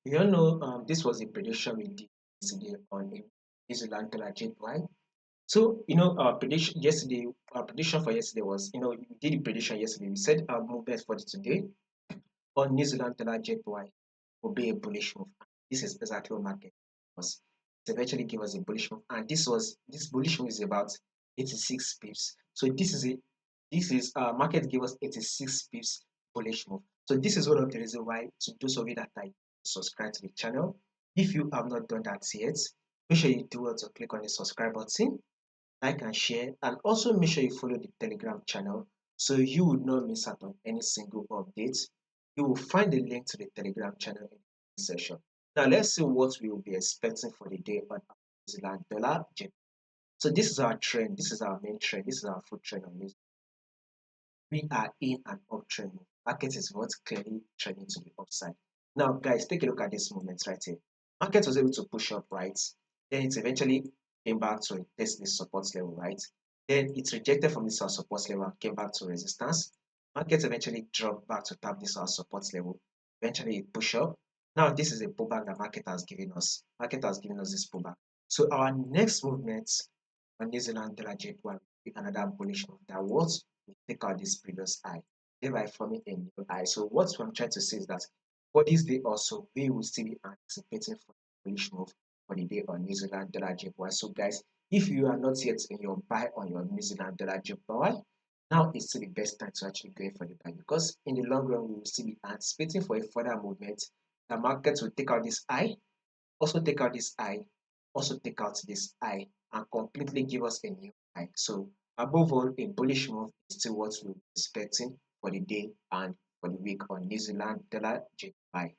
You all know this was a prediction we did yesterday on New Zealand dollar JPY. So our prediction for yesterday was we did the prediction yesterday. We said our movement for today on New Zealand dollar JPY will be a bullish move. This is exactly what market was. It eventually gave us a bullish move, and this bullish move is about 86 pips. So this is market gave us 86 pips bullish move. So this is one of the reasons why, to those of you that are subscribe to the channel, if you have not done that yet, make sure you do well to click on the subscribe button, like and share, and also make sure you follow the Telegram channel so you would not miss out on any single update. You will find the link to the Telegram channel in the session. Now let's see what we will be expecting for the day on New Zealand dollar. So this is our trend. This is our main trend. This is our full trend on New Zealand. We are in an uptrend. Market is what clearly trending to the upside. Now, guys, take a look at this moment right here. Market was able to push up, right? Then it eventually came back to test this support level, right? Then it rejected from this support level and came back to resistance. Market eventually dropped back to tap this support level. Eventually it pushed up. Now this is a pullback that market has given us. Market has given us this pullback. So our next movement on New Zealand dollar JPY will be another bullish move that what will take out this previous high, thereby forming a new high. So what I'm trying to say is that for this day also, we will still be anticipating for a bullish move for the day on New Zealand dollar JPY. So guys, if you are not yet in your buy on your New Zealand dollar JPY, now is still the best time to actually go for the buy, because in the long run we will still be anticipating for a further movement. The market will take out this high, also take out this high, also take out this high, and completely give us a new high. So above all, a bullish move is still what we're expecting for the day and for the week on New Zealand dollar JPY.